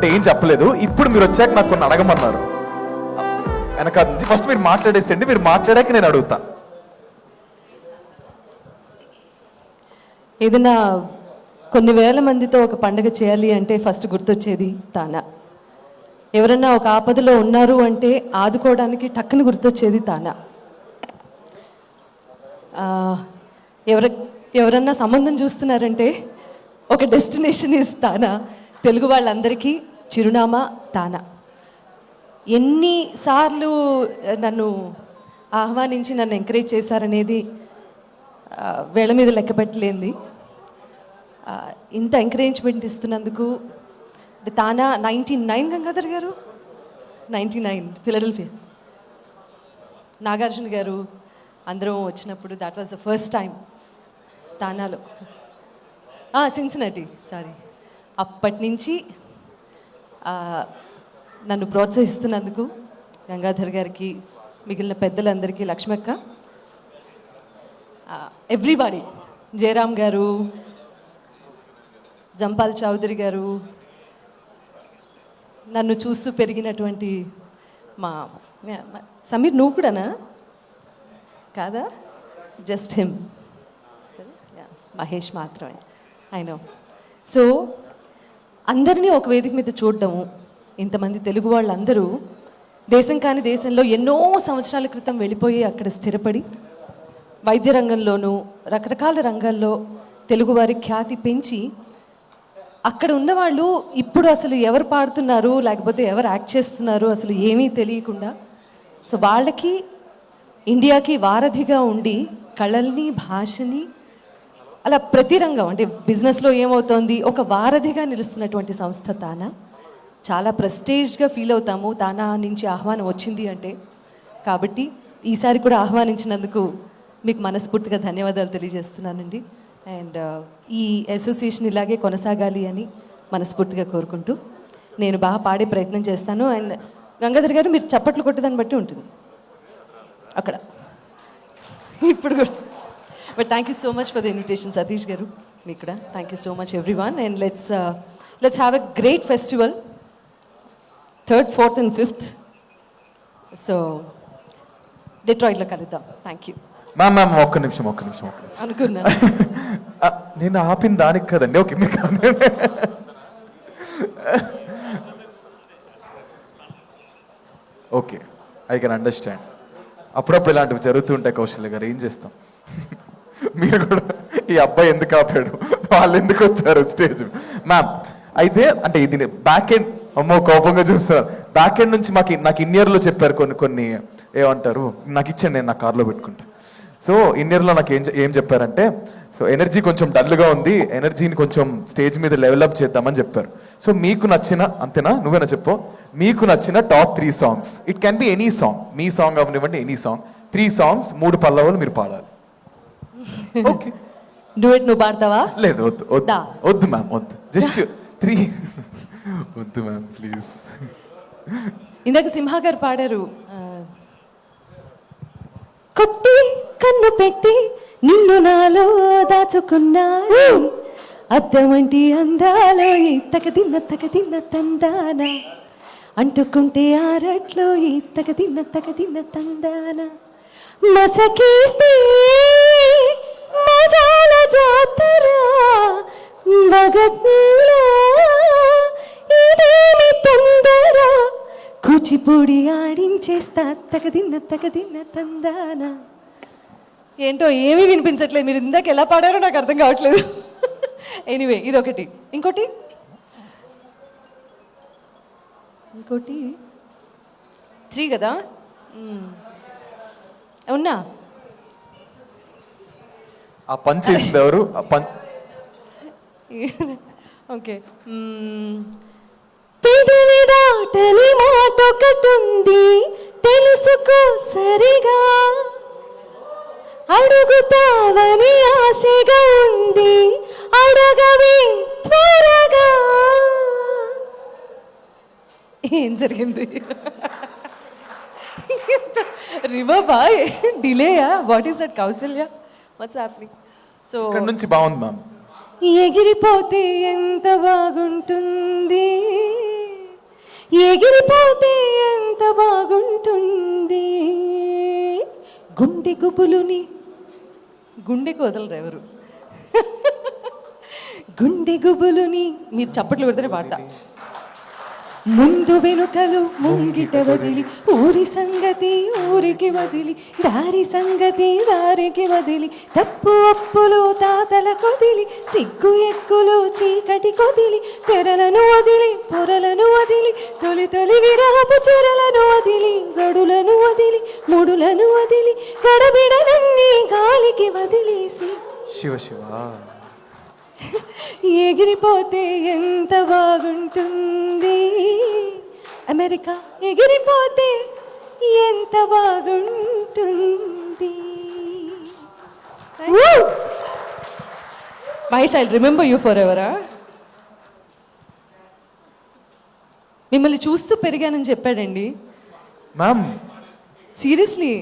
అంటే ఏం చెప్పలేదు. ఇప్పుడు మీరు వచ్చాక నాకు కొన్ని అడగమన్నారు వెనక నుంచి. ఫస్ట్ మీరు మాట్లాడేసండి, మీరు మాట్లాడాక నేను అడుగుతా. ఏదైనా కొన్ని వేల మందితో ఒక పండుగ చేయాలి అంటే ఫస్ట్ గుర్తొచ్చేది తానా. ఎవరన్నా ఒక ఆపదలో ఉన్నారు అంటే ఆదుకోవడానికి టక్కుని గుర్తొచ్చేది తానా. ఎవరన్నా సంబంధం చూస్తున్నారంటే ఒక డెస్టినేషన్ ఇస్ తానా. తెలుగు వాళ్ళందరికీ చిరునామా తానా. ఎన్నిసార్లు నన్ను ఆహ్వానించి నన్ను ఎంకరేజ్ చేశారనేది వేళ మీద లెక్క పెట్టలేంది. ఇంత ఎంకరేజ్మెంట్ ఇస్తున్నందుకు తానా 99 గంగాధర్ గారు 99 ఫిలడెల్ఫియా నాగార్జున గారు అందరం వచ్చినప్పుడు that was the first time తానాలో. Cincinnati sorry. అప్పటి నుంచి నన్ను ప్రోత్సహిస్తున్నందుకు గంగాధర్ గారికి, మిగిలిన పెద్దలందరికీ, లక్ష్మక్క, ఎవ్రీబడి, జయరామ్ గారు, జంపాల్ చౌదరి గారు, నన్ను చూస్తూ పెరిగినటువంటి మా సమీర్, నువ్వు కూడానా? కాదా? జస్ట్ హిమ్, మహేష్ మాత్రమే. I know. సో అందరినీ ఒక వేదిక మీద చూడడము, ఇంతమంది తెలుగు వాళ్ళందరూ దేశం కాని దేశంలో ఎన్నో సంవత్సరాల క్రితం వెళ్ళిపోయి అక్కడ స్థిరపడి వైద్య రంగంలోనూ రకరకాల రంగాల్లో తెలుగువారి ఖ్యాతి పెంచి అక్కడ ఉన్నవాళ్ళు ఇప్పుడు అసలు ఎవరు పాడుతున్నారు లేకపోతే ఎవరు యాక్ట్ చేస్తున్నారు అసలు ఏమీ తెలియకుండా, సో వాళ్ళకి ఇండియాకి వారధిగా ఉండి కళల్ని, భాషని, అలా ప్రతి రంగం అంటే బిజినెస్లో ఏమవుతోంది ఒక వారధిగా నిలుస్తున్నటువంటి సంస్థ తానా. చాలా ప్రెస్టేజ్గా ఫీల్ అవుతాము తానా నుంచి ఆహ్వానం వచ్చింది అంటే. కాబట్టి ఈసారి కూడా ఆహ్వానించినందుకు మీకు మనస్ఫూర్తిగా ధన్యవాదాలు తెలియజేస్తున్నానండి. అండ్ ఈ అసోసియేషన్ ఇలాగే కొనసాగాలి అని మనస్ఫూర్తిగా కోరుకుంటూ నేను బాగా పాడే ప్రయత్నం చేస్తాను. అండ్ గంగాధర్ గారు మీరు చప్పట్లు కొట్టేదాన్ని బట్టి ఉంటుంది అక్కడ ఇప్పుడు కూడా. But thank you so much for the invitation Satish garu, మీకు కూడా thank you so much everyone. And let's have a great festival 3rd, 4th and 5th. So డెట్రాయిట్లో కలుద్దాం. Thank you. మ్యామ్ ఒక్క నిమిషం అనుకున్నా. నేను ఆపిన దానికి కదండి. ఓకే, మీకు ఓకే, ఐ కెన్ అండర్స్టాండ్. అప్పుడప్పుడు ఇలాంటివి జరుగుతుంటాయి కౌశల్య గారు, ఏం చేస్తాం. మీరు కూడా ఈ అబ్బాయి ఎందుకు ఆపాడు, వాళ్ళు ఎందుకు వచ్చారు స్టేజ్. మ్యామ్ అయితే అంటే ఇది బ్యాక్ ఎండ్, అమ్మో కోపంగా చూస్తారు, బ్యాక్ ఎండ్ నుంచి నాకు ఇన్నియర్లో చెప్పారు కొన్ని ఏమంటారు, నాకు ఇచ్చాను, నేను నా కార్లో పెట్టుకుంటా. సో ఇన్నియర్లో నాకు ఏం చెప్పారంటే, సో ఎనర్జీ కొంచెం డల్గా ఉంది, ఎనర్జీని కొంచెం స్టేజ్ మీద లెవెలప్ చేద్దామని చెప్పారు. సో మీకు నచ్చిన, అంతేనా, నువ్వేనా చెప్పు, మీకు నచ్చిన top 3 songs, it can be any song, me song అవనివ్వండి, ఎనీ సాంగ్, 3 సాంగ్స్ 3 పల్లవులు మీరు పాడాలి. ఓకే, డూయట్ నువ్వు పాడతావా? లేదు, వద్దు మ్యామ్, వద్దు, జస్ట్ 3. వద్దు మ్యామ్ ప్లీజ్. ఇందాక సింహా గారు పాడారు, కొట్టి కన్ను పెట్టి నిన్ను నాలో దాచుకున్నాను, అద్దమంటి అందాలో ఈ తగదిన్న తందాన, అంటుకుంటే ఆరట్లో ఈ తగదిన్న తందాన, మసకేస్తే మజాల జాతర భగత్లా ఇదేమి తొందర, కూచిపూడి ఆడించేస్తా తగదిన్న తందాన. ఏంటో ఏమీ వినిపించట్లేదు, మీరు ఇందాక ఎలా పాడారో నాకు అర్థం కావట్లేదు. ఎనీవే ఇదొకటి. ఇంకోటి 3 కదా ఉన్నా. ఆ పని చేసింది ఎవరు? ఓకే, పెదవి దాటని మాట ఒకటుంది తెలుసుకో సరిగా, అడుగుతావని ఆశగా ఉంది అడగవి త్వరగా. ఏం జరిగింది? రివా బాయ్ డిలేయా? What is that Kausalya? What's happening? So ఇక్కడ నుంచి బాగుంది మ్యామ్. ఎగిరిపోతే ఎంత బాగుంటుంది గుండె గుబులుని గుండెకు వదలరు ఎవరు గుండె గుబులుని మీరు చప్పట్లు పెడితేనే పాడతా ముందు వెనుకలు ముంగిట వదిలి ఊరి సంగతి ఊరికి వదిలి దారి సంగతి దారికి వదిలి తప్పు అప్పులు తాతల కొదిలి సిగ్గు ఎక్కులు చీకటి కొదిలి తెరలను వదిలి పొరలను వదిలి తొలి తొలి విరహపు చెరలను వదిలి గడులను వదిలి ముడులను వదిలి గడబిడలన్నీ గాలికి వదిలేసి శివ శివ ఎగిరిపోతే ఎంత బాగుంటుంది అమెరికా ఎగిరిపోతే ఎంత బాగుంటుంది Mahesh I remember you for ఎవరా మిమ్మల్ని చూస్తూ పెరిగానని చెప్పాడండి మ్యామ్ సీరియస్లీ